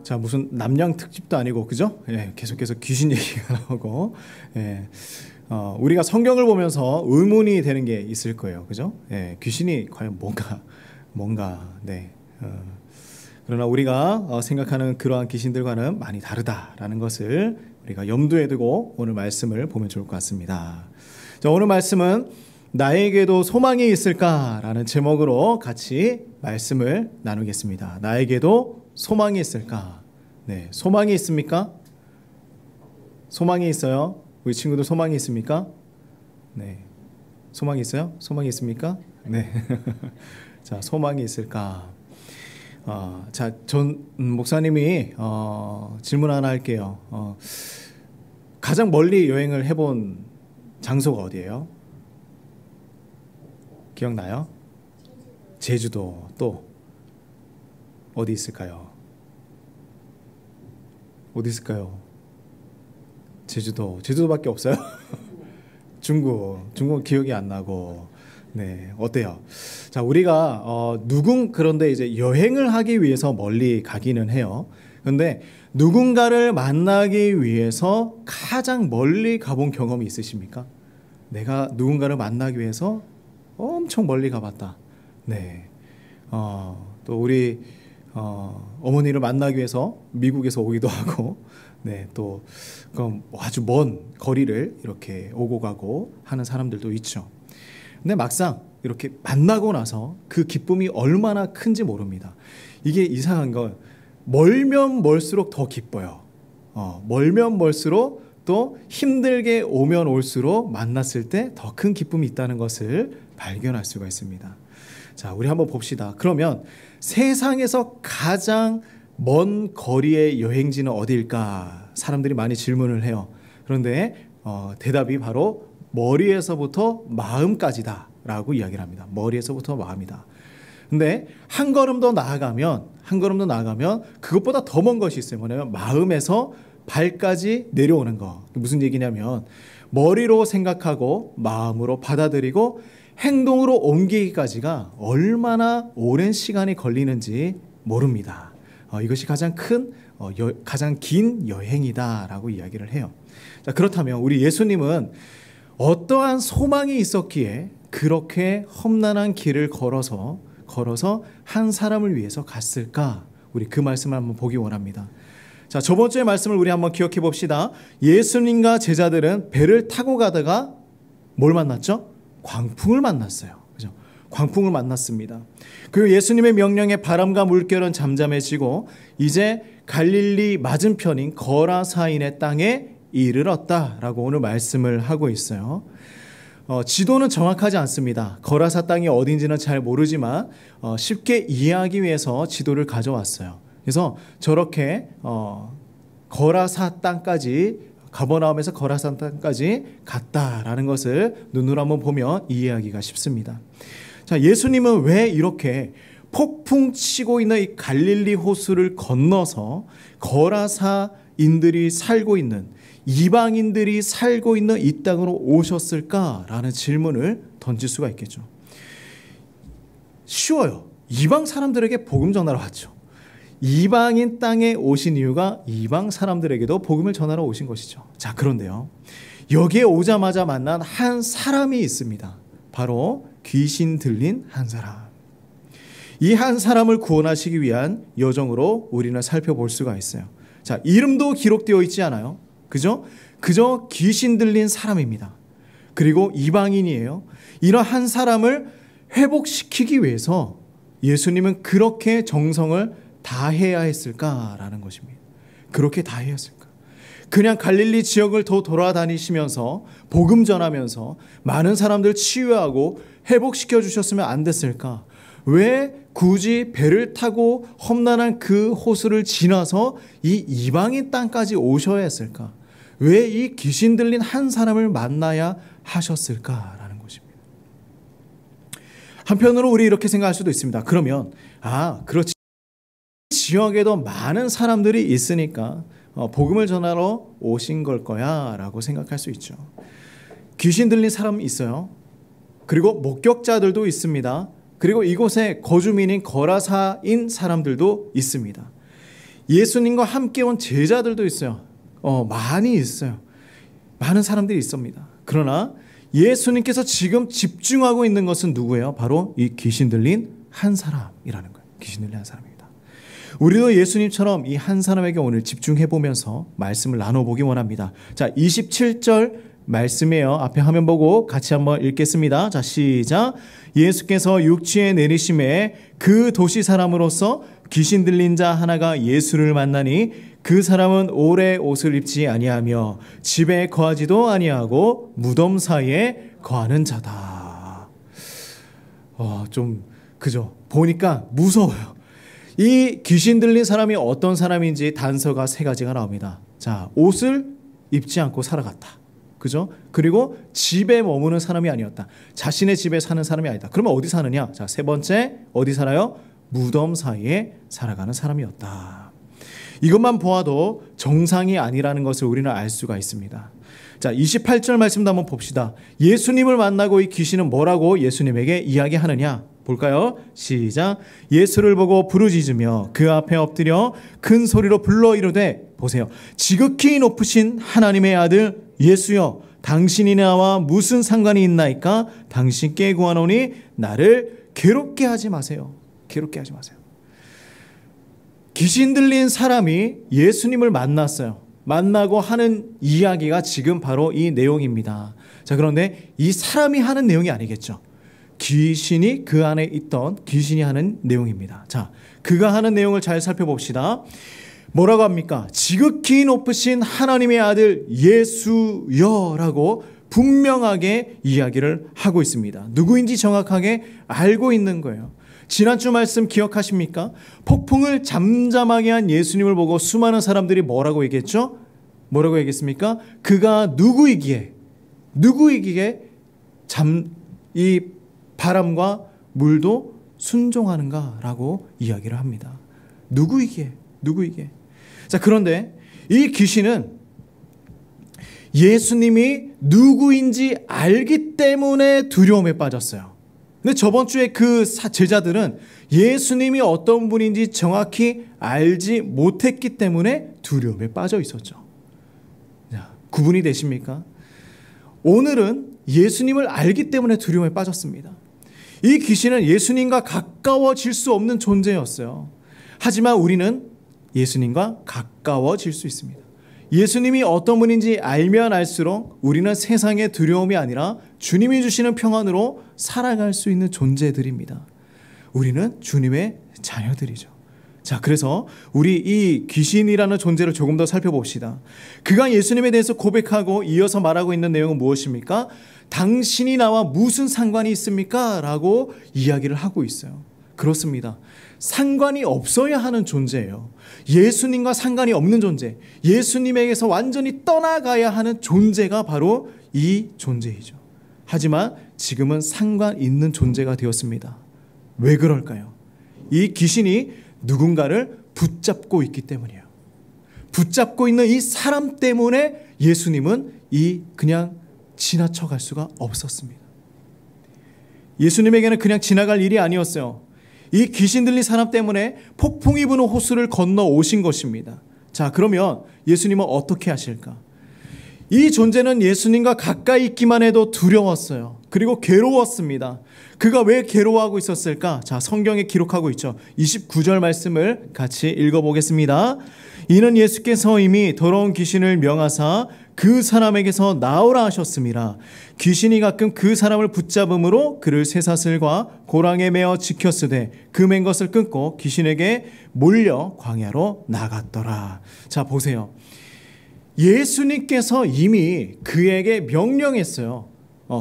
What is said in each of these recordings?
자, 무슨 남양 특집도 아니고, 그죠? 예, 계속해서 귀신 얘기가 나오고, 예, 우리가 성경을 보면서 의문이 되는 게 있을 거예요, 그죠? 예, 귀신이 과연 뭔가, 네. 그러나 우리가 생각하는 그러한 귀신들과는 많이 다르다라는 것을 우리가 염두에 두고 오늘 말씀을 보면 좋을 것 같습니다. 자, 오늘 말씀은 나에게도 소망이 있을까라는 제목으로 같이 말씀을 나누겠습니다. 나에게도 소망이 있을까? 네, 소망이 있습니까? 소망이 있어요? 우리 친구들 소망이 있습니까? 네, 소망이 있어요? 소망이 있습니까? 네. 자, 소망이 있을까? 자, 전 목사님이 질문 하나 할게요. 가장 멀리 여행을 해본 장소가 어디예요? 기억나요? 제주도. 또 어디 있을까요? 어디 있을까요? 제주도밖에 없어요? 중국 기억이 안 나고. 네, 어때요? 자, 우리가 그런데 이제 여행을 하기 위해서 멀리 가기는 해요. 그런데 누군가를 만나기 위해서 가장 멀리 가본 경험이 있으십니까? 내가 누군가를 만나기 위해서 엄청 멀리 가봤다. 네, 또 우리 어머니를 만나기 위해서 미국에서 오기도 하고, 네, 또 그럼 아주 먼 거리를 이렇게 오고 가고 하는 사람들도 있죠. 근데 막상 이렇게 만나고 나서 그 기쁨이 얼마나 큰지 모릅니다. 이게 이상한 건 멀면 멀수록 더 기뻐요. 멀면 멀수록 또 힘들게 오면 올수록 만났을 때 더 큰 기쁨이 있다는 것을 발견할 수가 있습니다. 자, 우리 한번 봅시다. 그러면 세상에서 가장 먼 거리의 여행지는 어디일까? 사람들이 많이 질문을 해요. 그런데 대답이 바로 머리에서부터 마음까지다 라고 이야기를 합니다. 머리에서부터 마음이다. 근데 한 걸음 더 나아가면 그것보다 더 먼 것이 있어요. 뭐냐면 마음에서 발까지 내려오는 거. 무슨 얘기냐면 머리로 생각하고 마음으로 받아들이고 행동으로 옮기기까지가 얼마나 오랜 시간이 걸리는지 모릅니다. 이것이 가장 긴 여행이다라고 이야기를 해요. 자, 그렇다면 우리 예수님은 어떠한 소망이 있었기에 그렇게 험난한 길을 걸어서 한 사람을 위해서 갔을까? 우리 그 말씀을 한번 보기 원합니다. 자, 저번 주의 말씀을 우리 한번 기억해 봅시다. 예수님과 제자들은 배를 타고 가다가 뭘 만났죠? 광풍을 만났어요. 그죠? 광풍을 만났습니다. 그리고 예수님의 명령에 바람과 물결은 잠잠해지고 이제 갈릴리 맞은편인 거라사인의 땅에 이르렀다라고 오늘 말씀을 하고 있어요. 지도는 정확하지 않습니다. 거라사 땅이 어딘지는 잘 모르지만 쉽게 이해하기 위해서 지도를 가져왔어요. 그래서 저렇게 거라사 땅까지 가버나움에서 거라사 땅까지 갔다라는 것을 눈으로 한번 보면 이해하기가 쉽습니다. 자, 예수님은 왜 이렇게 폭풍 치고 있는 이 갈릴리 호수를 건너서 거라사인들이 살고 있는 이방인들이 살고 있는 이 땅으로 오셨을까라는 질문을 던질 수가 있겠죠. 쉬워요. 이방 사람들에게 복음 전하러 왔죠. 이방인 땅에 오신 이유가 이방 사람들에게도 복음을 전하러 오신 것이죠. 자, 그런데요, 여기에 오자마자 만난 한 사람이 있습니다. 바로 귀신 들린 한 사람. 이 한 사람을 구원하시기 위한 여정으로 우리는 살펴볼 수가 있어요. 자, 이름도 기록되어 있지 않아요. 그죠? 그저 귀신 들린 사람입니다. 그리고 이방인이에요. 이러한 사람을 회복시키기 위해서 예수님은 그렇게 정성을 다해야 했을까라는 것입니다. 그렇게 다해야 했을까? 그냥 갈릴리 지역을 더 돌아다니시면서 복음 전하면서 많은 사람들 치유하고 회복시켜 주셨으면 안 됐을까? 왜 굳이 배를 타고 험난한 그 호수를 지나서 이 이방인 땅까지 오셔야 했을까? 왜 이 귀신 들린 한 사람을 만나야 하셨을까라는 것입니다. 한편으로 우리 이렇게 생각할 수도 있습니다. 그러면 그렇지, 지역에도 많은 사람들이 있으니까 복음을 전하러 오신 걸 거야 라고 생각할 수 있죠. 귀신 들린 사람이 있어요. 그리고 목격자들도 있습니다. 그리고 이곳에 거주민인 거라사인 사람들도 있습니다. 예수님과 함께 온 제자들도 있어요. 많이 있어요. 많은 사람들이 있습니다. 그러나 예수님께서 지금 집중하고 있는 것은 누구예요? 바로 이 귀신 들린 한 사람이라는 거예요. 귀신 들린 한 사람입니다. 우리도 예수님처럼 이 한 사람에게 오늘 집중해 보면서 말씀을 나눠보기 원합니다. 자, 27절 말씀이에요. 앞에 화면 보고 같이 한번 읽겠습니다. 자, 시작. 예수께서 육지에 내리심에 그 도시 사람으로서 귀신 들린 자 하나가 예수를 만나니 그 사람은 오래 옷을 입지 아니하며 집에 거하지도 아니하고 무덤 사이에 거하는 자다. 좀 그죠? 보니까 무서워요. 이 귀신 들린 사람이 어떤 사람인지 단서가 세 가지가 나옵니다. 자, 옷을 입지 않고 살아갔다. 그죠? 그리고 집에 머무는 사람이 아니었다. 자신의 집에 사는 사람이 아니다. 그러면 어디 사느냐? 자, 세 번째, 어디 살아요? 무덤 사이에 살아가는 사람이었다. 이것만 보아도 정상이 아니라는 것을 우리는 알 수가 있습니다. 자, 28절 말씀도 한번 봅시다. 예수님을 만나고 이 귀신은 뭐라고 예수님에게 이야기하느냐? 볼까요? 시작. 예수를 보고 부르짖으며 그 앞에 엎드려 큰 소리로 불러 이르되, 보세요. 지극히 높으신 하나님의 아들 예수여, 당신이 나와 무슨 상관이 있나이까? 당신께 구하노니 나를 괴롭게 하지 마세요. 괴롭게 하지 마세요. 귀신 들린 사람이 예수님을 만났어요. 만나고 하는 이야기가 지금 바로 이 내용입니다. 자, 그런데 이 사람이 하는 내용이 아니겠죠. 귀신이 그 안에 있던 귀신이 하는 내용입니다. 자, 그가 하는 내용을 잘 살펴봅시다. 뭐라고 합니까? 지극히 높으신 하나님의 아들 예수여라고 분명하게 이야기를 하고 있습니다. 누구인지 정확하게 알고 있는 거예요. 지난주 말씀 기억하십니까? 폭풍을 잠잠하게 한 예수님을 보고 수많은 사람들이 뭐라고 얘기했죠? 뭐라고 얘기했습니까? 그가 누구이기에 이 바람과 물도 순종하는가라고 이야기를 합니다. 누구이기에. 자, 그런데 이 귀신은 예수님이 누구인지 알기 때문에 두려움에 빠졌어요. 근데 저번 주에 그 제자들은 예수님이 어떤 분인지 정확히 알지 못했기 때문에 두려움에 빠져 있었죠. 자, 구분이 되십니까? 오늘은 예수님을 알기 때문에 두려움에 빠졌습니다. 이 귀신은 예수님과 가까워질 수 없는 존재였어요. 하지만 우리는 예수님과 가까워질 수 있습니다. 예수님이 어떤 분인지 알면 알수록 우리는 세상의 두려움이 아니라 주님이 주시는 평안으로 살아갈 수 있는 존재들입니다. 우리는 주님의 자녀들이죠. 자, 그래서 우리 이 귀신이라는 존재를 조금 더 살펴봅시다. 그가 예수님에 대해서 고백하고 이어서 말하고 있는 내용은 무엇입니까? 당신이 나와 무슨 상관이 있습니까? 라고 이야기를 하고 있어요. 그렇습니다. 상관이 없어야 하는 존재예요. 예수님과 상관이 없는 존재, 예수님에게서 완전히 떠나가야 하는 존재가 바로 이 존재이죠. 하지만 지금은 상관 있는 존재가 되었습니다. 왜 그럴까요? 이 귀신이 누군가를 붙잡고 있기 때문이에요. 붙잡고 있는 이 사람 때문에 예수님은 그냥 지나쳐갈 수가 없었습니다. 예수님에게는 그냥 지나갈 일이 아니었어요. 이 귀신 들린 사람 때문에 폭풍이 부는 호수를 건너 오신 것입니다. 자, 그러면 예수님은 어떻게 하실까? 이 존재는 예수님과 가까이 있기만 해도 두려웠어요. 그리고 괴로웠습니다. 그가 왜 괴로워하고 있었을까? 자, 성경에 기록하고 있죠. 29절 말씀을 같이 읽어보겠습니다. 이는 예수께서 이미 더러운 귀신을 명하사 그 사람에게서 나오라 하셨습니다. 귀신이 가끔 그 사람을 붙잡음으로 그를 쇠사슬과 고랑에 매어 지켰으되 그 맨 것을 끊고 귀신에게 몰려 광야로 나갔더라. 자, 보세요. 예수님께서 이미 그에게 명령했어요.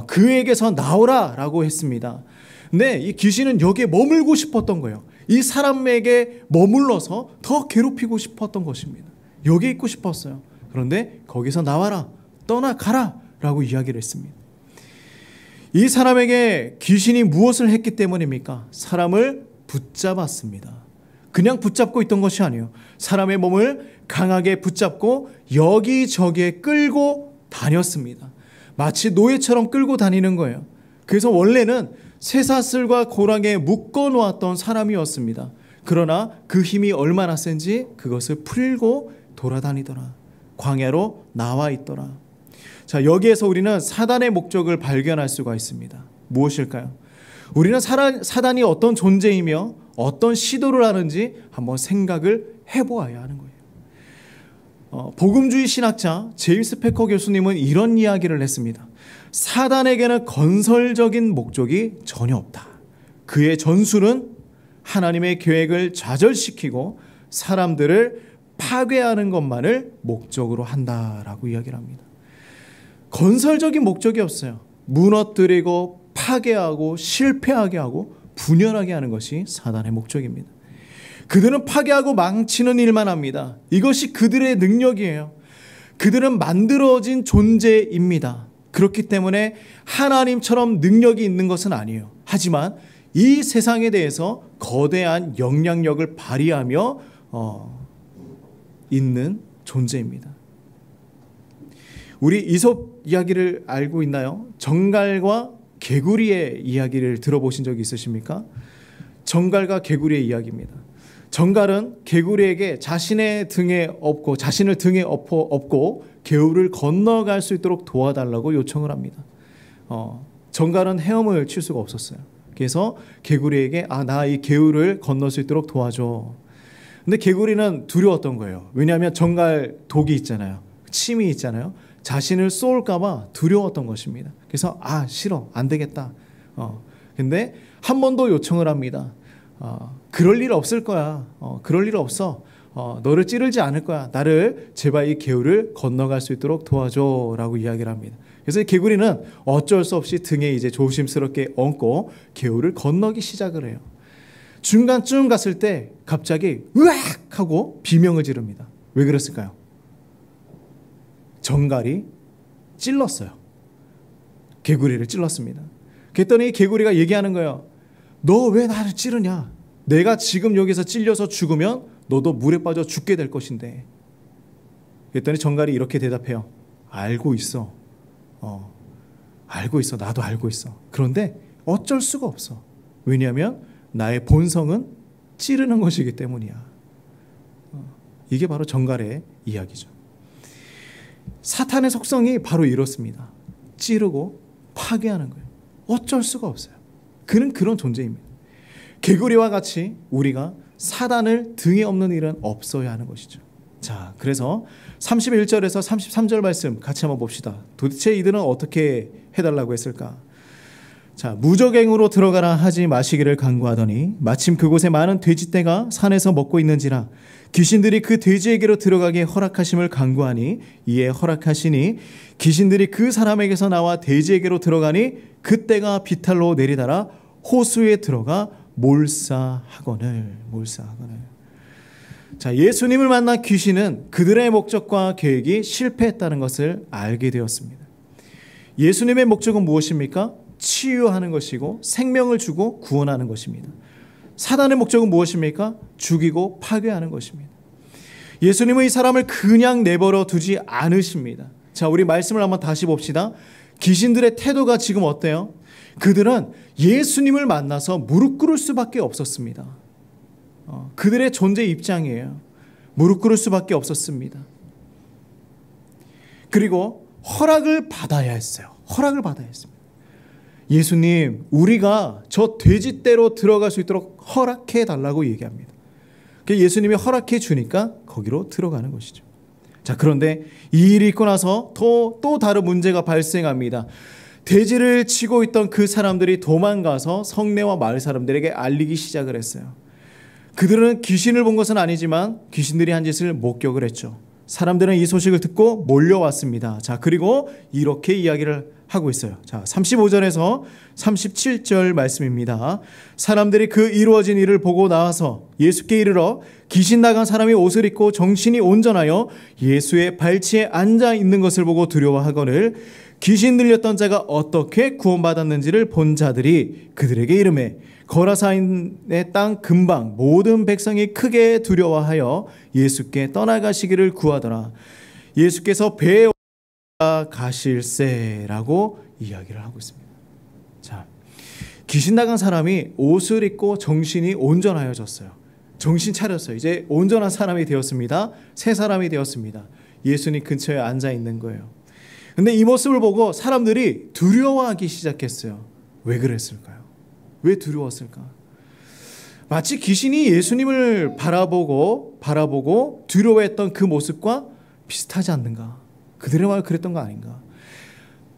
그에게서 나오라 라고 했습니다. 근데 이 귀신은 여기에 머물고 싶었던 거예요. 이 사람에게 머물러서 더 괴롭히고 싶었던 것입니다. 여기 있고 싶었어요. 그런데 거기서 나와라, 떠나가라 라고 이야기를 했습니다. 이 사람에게 귀신이 무엇을 했기 때문입니까? 사람을 붙잡았습니다. 그냥 붙잡고 있던 것이 아니에요. 사람의 몸을 강하게 붙잡고 여기저기에 끌고 다녔습니다. 마치 노예처럼 끌고 다니는 거예요. 그래서 원래는 쇠사슬과 고랑에 묶어 놓았던 사람이었습니다. 그러나 그 힘이 얼마나 센지 그것을 풀고 돌아다니더라. 광야로 나와 있더라. 자, 여기에서 우리는 사단의 목적을 발견할 수가 있습니다. 무엇일까요? 우리는 사단이 어떤 존재이며 어떤 시도를 하는지 한번 생각을 해보아야 하는 거예요. 복음주의 신학자 제임스 패커 교수님은 이런 이야기를 했습니다. 사단에게는 건설적인 목적이 전혀 없다. 그의 전술은 하나님의 계획을 좌절시키고 사람들을 파괴하는 것만을 목적으로 한다라고 이야기를 합니다. 건설적인 목적이 없어요. 무너뜨리고 파괴하고 실패하게 하고 분열하게 하는 것이 사단의 목적입니다. 그들은 파괴하고 망치는 일만 합니다. 이것이 그들의 능력이에요. 그들은 만들어진 존재입니다. 그렇기 때문에 하나님처럼 능력이 있는 것은 아니에요. 하지만 이 세상에 대해서 거대한 영향력을 발휘하며 있는 존재입니다. 우리 이솝 이야기를 알고 있나요? 정갈과 개구리의 이야기를 들어보신 적이 있으십니까? 정갈과 개구리의 이야기입니다. 정갈은 개구리에게 자신을 등에 업고 개울을 건너갈 수 있도록 도와달라고 요청을 합니다. 정갈은 헤엄을 칠 수가 없었어요. 그래서 개구리에게 나 이 개울을 건널 수 있도록 도와줘. 근데 개구리는 두려웠던 거예요. 왜냐하면 정갈 독이 있잖아요. 침이 있잖아요. 자신을 쏠까 봐 두려웠던 것입니다. 그래서 싫어, 안 되겠다. 근데 한 번 더 요청을 합니다. 그럴 일 없을 거야. 그럴 일 없어. 너를 찌르지 않을 거야. 나를 제발 이 개울을 건너갈 수 있도록 도와줘라고 이야기를 합니다. 그래서 개구리는 어쩔 수 없이 등에 이제 조심스럽게 얹고 개울을 건너기 시작을 해요. 중간쯤 갔을 때 갑자기 으악 하고 비명을 지릅니다. 왜 그랬을까요? 정갈이 찔렀어요. 개구리를 찔렀습니다. 그랬더니 개구리가 얘기하는 거예요. 너 왜 나를 찌르냐? 내가 지금 여기서 찔려서 죽으면 너도 물에 빠져 죽게 될 것인데. 그랬더니 정갈이 이렇게 대답해요. 알고 있어. 알고 있어. 나도 알고 있어. 그런데 어쩔 수가 없어. 왜냐하면 나의 본성은 찌르는 것이기 때문이야. 이게 바로 정갈의 이야기죠. 사탄의 속성이 바로 이렇습니다. 찌르고 파괴하는 거예요. 어쩔 수가 없어요. 그는 그런 존재입니다. 개구리와 같이 우리가 사단을 등에 업는 일은 없어야 하는 것이죠. 자, 그래서 31절에서 33절 말씀 같이 한번 봅시다. 도대체 이들은 어떻게 해달라고 했을까? 자, 무적행으로 들어가라 하지 마시기를 간구하더니 마침 그곳에 많은 돼지떼가 산에서 먹고 있는지라 귀신들이 그 돼지에게로 들어가게 허락하심을 간구하니 이에 허락하시니 귀신들이 그 사람에게서 나와 돼지에게로 들어가니 그 떼가 비탈로 내리달아 호수에 들어가 몰사하거늘. 자, 예수님을 만난 귀신은 그들의 목적과 계획이 실패했다는 것을 알게 되었습니다. 예수님의 목적은 무엇입니까? 치유하는 것이고 생명을 주고 구원하는 것입니다. 사단의 목적은 무엇입니까? 죽이고 파괴하는 것입니다. 예수님은 이 사람을 그냥 내버려 두지 않으십니다. 자, 우리 말씀을 한번 다시 봅시다. 귀신들의 태도가 지금 어때요? 그들은 예수님을 만나서 무릎 꿇을 수밖에 없었습니다. 그들의 존재 입장이에요. 무릎 꿇을 수밖에 없었습니다. 그리고 허락을 받아야 했어요. 허락을 받아야 했습니다. 예수님, 우리가 저 돼지떼로 들어갈 수 있도록 허락해 달라고 얘기합니다. 예수님이 허락해 주니까 거기로 들어가는 것이죠. 자, 그런데 이 일이 있고 나서 또 다른 문제가 발생합니다. 돼지를 치고 있던 그 사람들이 도망가서 성내와 마을 사람들에게 알리기 시작을 했어요. 그들은 귀신을 본 것은 아니지만 귀신들이 한 짓을 목격을 했죠. 사람들은 이 소식을 듣고 몰려왔습니다. 자, 그리고 이렇게 이야기를 하고 있어요. 자, 35절에서 37절 말씀입니다. 사람들이 그 이루어진 일을 보고 나와서 예수께 이르러 귀신 나간 사람이 옷을 입고 정신이 온전하여 예수의 발치에 앉아 있는 것을 보고 두려워하거늘 귀신 들렸던 자가 어떻게 구원받았는지를 본 자들이 그들에게 이르매 거라사인의 땅 근방 모든 백성이 크게 두려워하여 예수께 떠나가시기를 구하더라. 예수께서 배에 가실세라고 이야기를 하고 있습니다. 자, 귀신 나간 사람이 옷을 입고 정신이 온전하여졌어요. 정신 차렸어요. 이제 온전한 사람이 되었습니다. 새 사람이 되었습니다. 예수님 근처에 앉아 있는 거예요. 근데 이 모습을 보고 사람들이 두려워하기 시작했어요. 왜 그랬을까요? 왜 두려웠을까? 마치 귀신이 예수님을 바라보고 두려워했던 그 모습과 비슷하지 않는가? 그들의 말 그랬던 거 아닌가?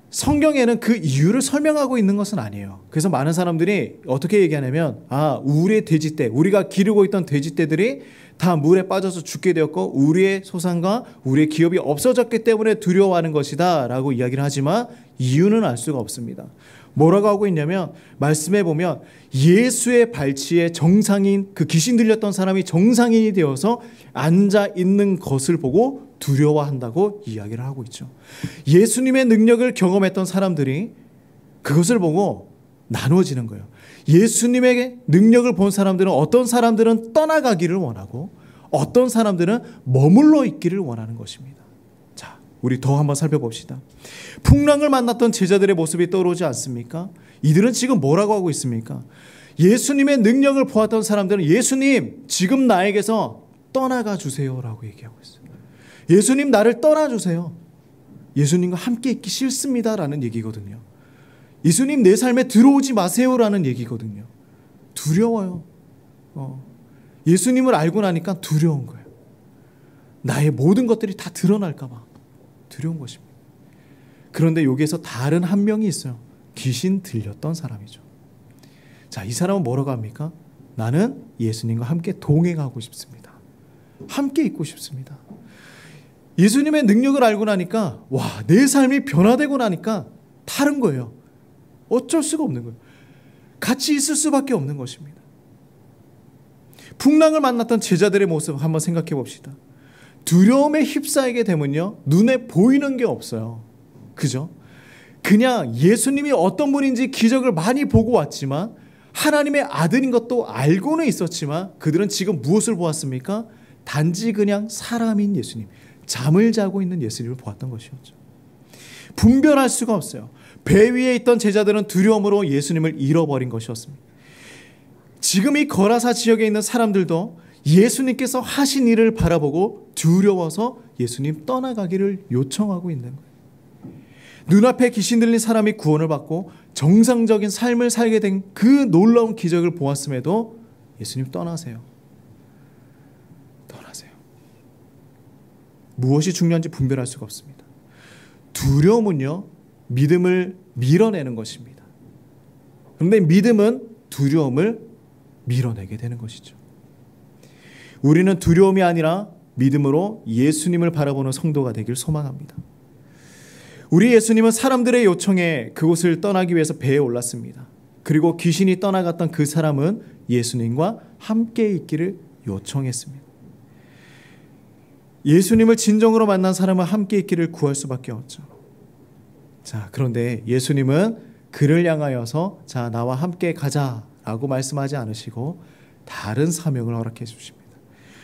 성경에는 그 이유를 설명하고 있는 것은 아니에요. 그래서 많은 사람들이 어떻게 얘기하냐면, 우리의 돼지떼, 우리가 기르고 있던 돼지떼들이 다 물에 빠져서 죽게 되었고 우리의 소산과 우리의 기업이 없어졌기 때문에 두려워하는 것이다 라고 이야기를 하지만 이유는 알 수가 없습니다. 뭐라고 하고 있냐면, 말씀해 보면 예수의 발치에 정상인, 그 귀신 들렸던 사람이 정상인이 되어서 앉아 있는 것을 보고 두려워한다고 이야기를 하고 있죠. 예수님의 능력을 경험했던 사람들이 그것을 보고 나누어지는 거예요. 예수님의 능력을 본 사람들은, 어떤 사람들은 떠나가기를 원하고 어떤 사람들은 머물러 있기를 원하는 것입니다. 자, 우리 더 한번 살펴봅시다. 풍랑을 만났던 제자들의 모습이 떠오르지 않습니까? 이들은 지금 뭐라고 하고 있습니까? 예수님의 능력을 보았던 사람들은 예수님, 지금 나에게서 떠나가 주세요라고 얘기하고 있어요. 예수님, 나를 떠나주세요. 예수님과 함께 있기 싫습니다라는 얘기거든요. 예수님, 내 삶에 들어오지 마세요라는 얘기거든요. 두려워요. 예수님을 알고 나니까 두려운 거예요. 나의 모든 것들이 다 드러날까 봐 두려운 것입니다. 그런데 여기에서 다른 한 명이 있어요. 귀신 들렸던 사람이죠. 자, 이 사람은 뭐라고 합니까? 나는 예수님과 함께 동행하고 싶습니다. 함께 있고 싶습니다. 예수님의 능력을 알고 나니까, 내 삶이 변화되고 나니까 다른 거예요. 어쩔 수가 없는 거예요. 같이 있을 수밖에 없는 것입니다. 풍랑을 만났던 제자들의 모습 한번 생각해 봅시다. 두려움에 휩싸이게 되면요, 눈에 보이는 게 없어요. 그죠? 그냥 예수님이 어떤 분인지 기적을 많이 보고 왔지만, 하나님의 아들인 것도 알고는 있었지만, 그들은 지금 무엇을 보았습니까? 단지 그냥 사람인 예수님, 잠을 자고 있는 예수님을 보았던 것이었죠. 분별할 수가 없어요. 배 위에 있던 제자들은 두려움으로 예수님을 잃어버린 것이었습니다. 지금 이 거라사 지역에 있는 사람들도 예수님께서 하신 일을 바라보고 두려워서 예수님 떠나가기를 요청하고 있는 거예요. 눈앞에 귀신 들린 사람이 구원을 받고 정상적인 삶을 살게 된 그 놀라운 기적을 보았음에도 예수님 떠나세요. 떠나세요. 무엇이 중요한지 분별할 수가 없습니다. 두려움은요, 믿음을 밀어내는 것입니다. 그런데 믿음은 두려움을 밀어내게 되는 것이죠. 우리는 두려움이 아니라 믿음으로 예수님을 바라보는 성도가 되길 소망합니다. 우리 예수님은 사람들의 요청에 그곳을 떠나기 위해서 배에 올랐습니다. 그리고 귀신이 떠나갔던 그 사람은 예수님과 함께 있기를 요청했습니다. 예수님을 진정으로 만난 사람은 함께 있기를 구할 수밖에 없죠. 자, 그런데 예수님은 그를 향하여서 자, 나와 함께 가자라고 말씀하지 않으시고 다른 사명을 허락해 주십니다.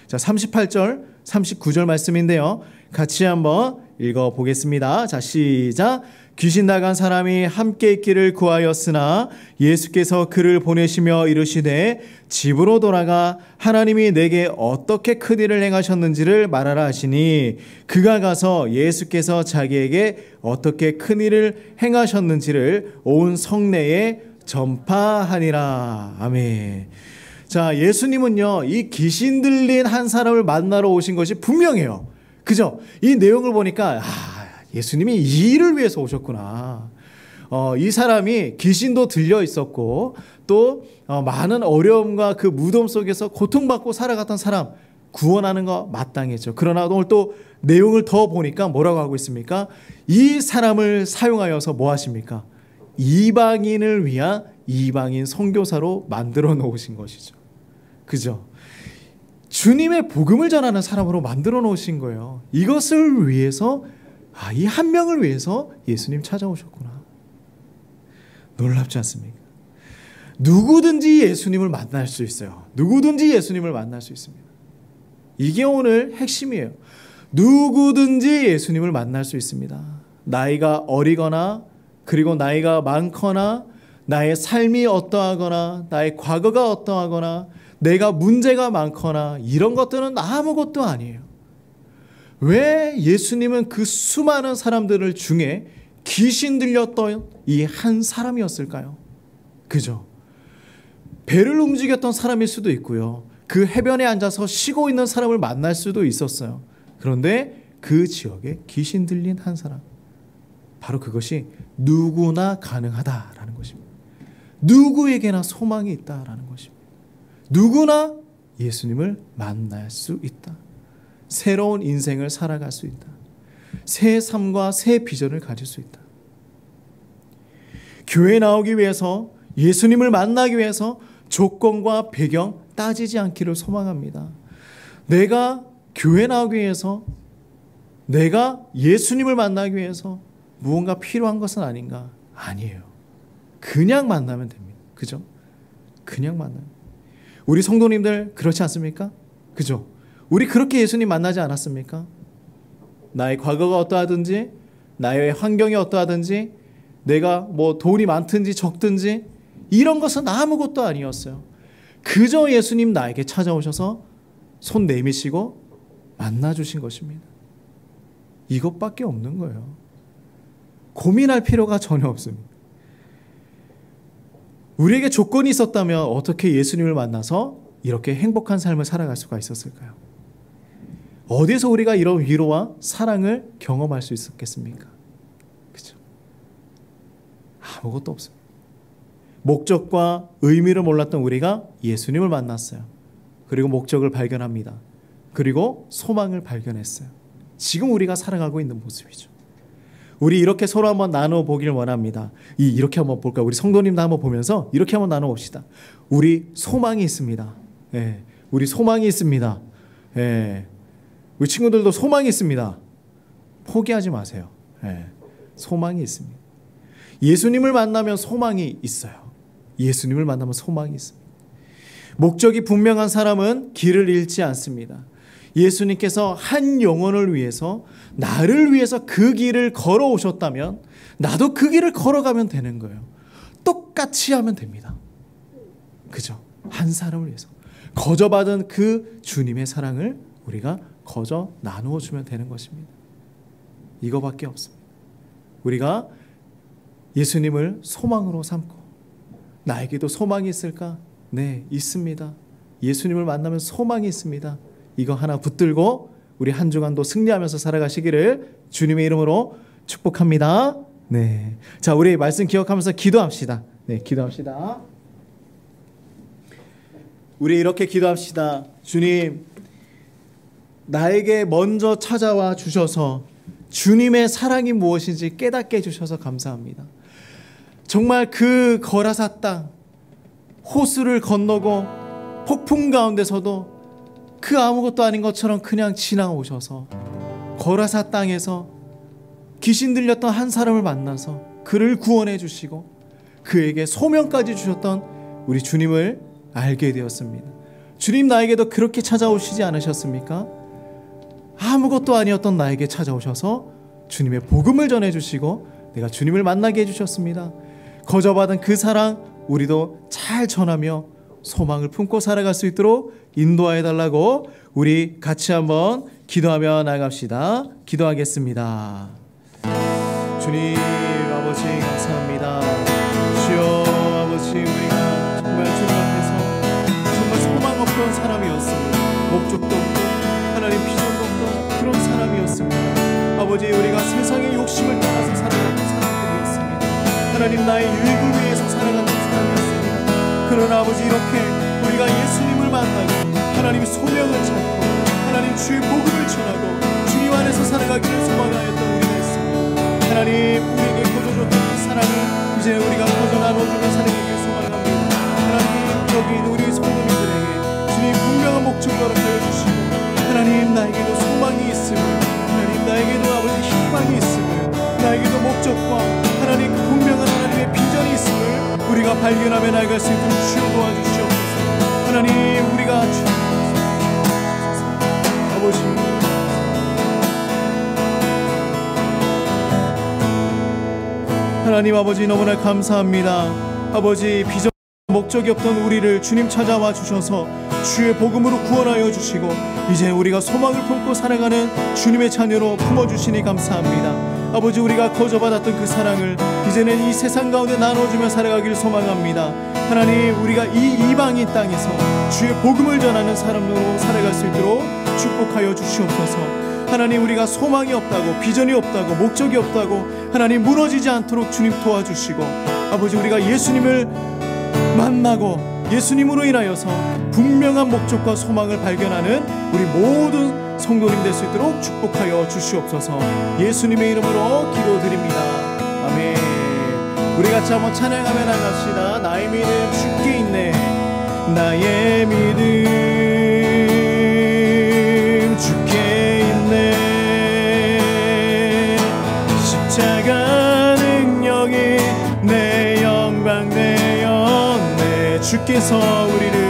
자, 38절, 39절 말씀인데요. 같이 한번 읽어보겠습니다. 자, 시작. 귀신 나간 사람이 함께 있기를 구하였으나 예수께서 그를 보내시며 이르시되 집으로 돌아가 하나님이 내게 어떻게 큰 일을 행하셨는지를 말하라 하시니 그가 가서 예수께서 자기에게 어떻게 큰 일을 행하셨는지를 온 성내에 전파하니라. 아멘. 자, 예수님은요, 이 귀신 들린 한 사람을 만나러 오신 것이 분명해요. 그죠? 이 내용을 보니까 예수님이 이 일을 위해서 오셨구나. 이 사람이 귀신도 들려 있었고 또 많은 어려움과 그 무덤 속에서 고통받고 살아갔던 사람 구원하는 거 마땅했죠. 그러나 오늘 또 내용을 더 보니까 뭐라고 하고 있습니까? 이 사람을 사용하여서 뭐 하십니까? 이방인을 위한 이방인 선교사로 만들어 놓으신 것이죠. 그죠? 주님의 복음을 전하는 사람으로 만들어 놓으신 거예요. 이것을 위해서, 이 한 명을 위해서 예수님 찾아오셨구나. 놀랍지 않습니까? 누구든지 예수님을 만날 수 있어요. 누구든지 예수님을 만날 수 있습니다. 이게 오늘 핵심이에요. 누구든지 예수님을 만날 수 있습니다. 나이가 어리거나 그리고 나이가 많거나 나의 삶이 어떠하거나 나의 과거가 어떠하거나 내가 문제가 많거나 이런 것들은 아무것도 아니에요. 왜 예수님은 그 수많은 사람들을 중에 귀신 들렸던 이 한 사람이었을까요? 그죠? 배를 움직였던 사람일 수도 있고요. 그 해변에 앉아서 쉬고 있는 사람을 만날 수도 있었어요. 그런데 그 지역에 귀신 들린 한 사람, 바로 그것이 누구나 가능하다라는 것입니다. 누구에게나 소망이 있다라는 것입니다. 누구나 예수님을 만날 수 있다. 새로운 인생을 살아갈 수 있다. 새 삶과 새 비전을 가질 수 있다. 교회에 나오기 위해서, 예수님을 만나기 위해서 조건과 배경 따지지 않기를 소망합니다. 내가 교회 나오기 위해서, 내가 예수님을 만나기 위해서 무언가 필요한 것은 아닌가? 아니에요. 그냥 만나면 됩니다. 그죠? 그냥 만나면. 우리 성도님들 그렇지 않습니까? 그죠? 우리 그렇게 예수님 만나지 않았습니까? 나의 과거가 어떠하든지, 나의 환경이 어떠하든지, 내가 뭐 돈이 많든지 적든지 이런 것은 아무것도 아니었어요. 그저 예수님 나에게 찾아오셔서 손 내미시고 만나주신 것입니다. 이것밖에 없는 거예요. 고민할 필요가 전혀 없습니다. 우리에게 조건이 있었다면 어떻게 예수님을 만나서 이렇게 행복한 삶을 살아갈 수가 있었을까요? 어디서 우리가 이런 위로와 사랑을 경험할 수 있었겠습니까? 그죠? 아무것도 없습니다. 목적과 의미를 몰랐던 우리가 예수님을 만났어요. 그리고 목적을 발견합니다. 그리고 소망을 발견했어요. 지금 우리가 살아가고 있는 모습이죠. 우리 이렇게 서로 한번 나눠 보길 원합니다. 이렇게 한번 볼까요? 우리 성도님도 한번 보면서 이렇게 한번 나눠 봅시다. 우리 소망이 있습니다. 예, 우리 소망이 있습니다. 예, 우리 친구들도 소망이 있습니다. 포기하지 마세요. 예, 소망이 있습니다. 예수님을 만나면 소망이 있어요. 예수님을 만나면 소망이 있습니다. 목적이 분명한 사람은 길을 잃지 않습니다. 예수님께서 한 영혼을 위해서, 나를 위해서 그 길을 걸어오셨다면 나도 그 길을 걸어가면 되는 거예요. 똑같이 하면 됩니다. 그죠? 한 사람을 위해서 거저받은 그 주님의 사랑을 우리가 거저 나누어 주면 되는 것입니다. 이거밖에 없습니다. 우리가 예수님을 소망으로 삼고, 나에게도 소망이 있을까? 네, 있습니다. 예수님을 만나면 소망이 있습니다. 이거 하나 붙들고 우리 한 주간도 승리하면서 살아가시기를 주님의 이름으로 축복합니다. 네, 자, 우리 말씀 기억하면서 기도합시다. 네, 기도합시다. 우리 이렇게 기도합시다. 주님, 나에게 먼저 찾아와 주셔서 주님의 사랑이 무엇인지 깨닫게 해주셔서 감사합니다. 정말 그 거라사 땅, 호수를 건너고 폭풍 가운데서도 그 아무것도 아닌 것처럼 그냥 지나오셔서 거라사 땅에서 귀신 들렸던 한 사람을 만나서 그를 구원해 주시고 그에게 소명까지 주셨던 우리 주님을 알게 되었습니다. 주님, 나에게도 그렇게 찾아오시지 않으셨습니까? 아무것도 아니었던 나에게 찾아오셔서 주님의 복음을 전해주시고 내가 주님을 만나게 해주셨습니다. 거저받은 그 사랑 우리도 잘 전하며 소망을 품고 살아갈 수 있도록 인도하여 달라고 우리 같이 한번 기도하며 나갑시다. 기도하겠습니다. 주님 아버지 감사합니다. 주여 아버지, 우리가 정말 주님 앞에서 정말 소망 없던 사람이었습니다. 목적도 없고 하나님 비전도 없던 그런 사람이었습니다. 아버지, 우리가 세상의 욕심을 따라서 살아가는 사람들이었습니다. 하나님, 나의 유익을 위해서 살아가는 사람이었습니다. 그러나 아버지, 이렇게 우리가 예수님을 만나고 하나님의 소명을 찾고 하나님 주의 복음을 전하고 주님 안에서 살아가기를 소망하였던 우리가 있습니다. 하나님, 우리에게 거저줬던 그 사랑을 이제 우리가 거저 나눠주는 사랑에게 소망합니다. 하나님, 여기 있는 우리 성도님들에게 주님 분명한 목적을 허락하여 주시고 하나님, 나에게도 소망이 있음을, 하나님 나에게도 아버지 희망이 있음을, 나에게도 목적과 하나님 그 분명한 하나님의 비전이 있음을 우리가 발견하며 나아갈 수 있도록 주여 도와주시옵소서. 하나님, 우리가 아버지, 하나님 아버지, 너무나 감사합니다. 아버지, 비전 목적이 없던 우리를 주님 찾아와 주셔서 주의 복음으로 구원하여 주시고 이제 우리가 소망을 품고 살아가는 주님의 자녀로 품어주시니 감사합니다. 아버지, 우리가 거저받았던 그 사랑을 이제는 이 세상 가운데 나눠주며 살아가길 소망합니다. 하나님, 우리가 이 이방인 땅에서 주의 복음을 전하는 사람으로 살아갈 수 있도록 축복하여 주시옵소서. 하나님, 우리가 소망이 없다고, 비전이 없다고, 목적이 없다고 하나님 무너지지 않도록 주님 도와주시고, 아버지, 우리가 예수님을 만나고 예수님으로 인하여서 분명한 목적과 소망을 발견하는 우리 모든 성도님 될 수 있도록 축복하여 주시옵소서. 예수님의 이름으로 기도드립니다. 아멘. 우리 같이 한번 찬양하며 나갑시다. 나의 믿음 주께 있네. 나의 믿음 주께 있네. 십자가 능력이 내 영광 되었네. 주께서 우리를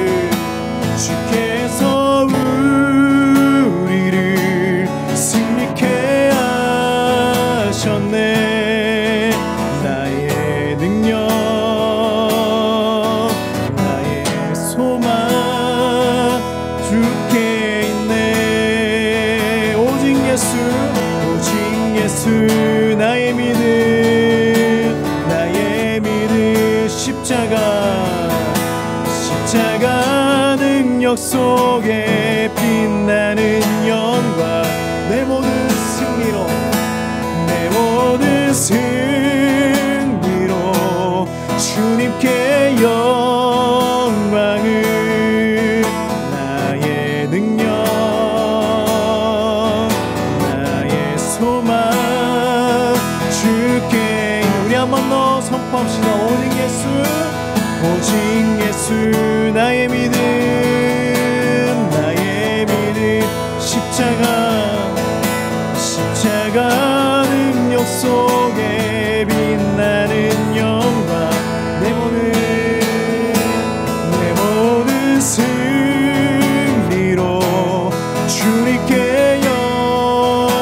승리케 하셨네. 나의 능력, 나의 소망 주께 있네. 오직 예수, 오직 예수. 나의 믿음 십자가 능력 속에 빛나는 영광. 내 모든 승리로 주님께 영광을. 나의 능력, 나의 소망 주께. 우리 한 번 더 선포합시다. 오직 예수, 나의 믿음 십자가 능력 속에 빛나는 영광. 내 모든 승리로 주님께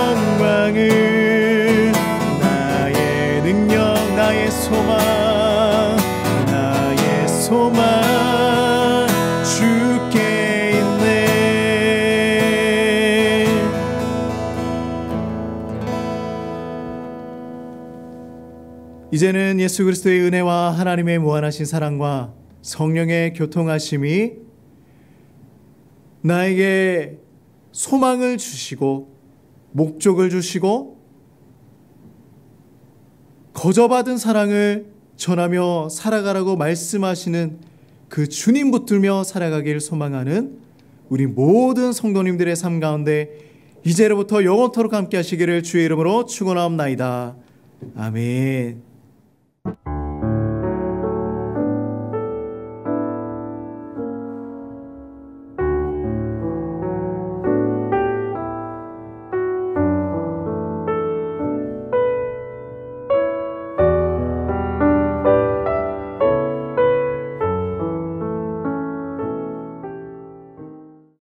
영광을. 나의 능력, 나의 소망 주께 있네. 이제는 예수 그리스도의 은혜와 하나님의 무한하신 사랑과 성령의 교통하심이 나에게 소망을 주시고 목적을 주시고 거저받은 사랑을 전하며 살아가라고 말씀하시는 그 주님 붙들며 살아가길 소망하는 우리 모든 성도님들의 삶 가운데 이제로부터 영원토록 함께 하시기를 주의 이름으로 축원하옵나이다. 아멘.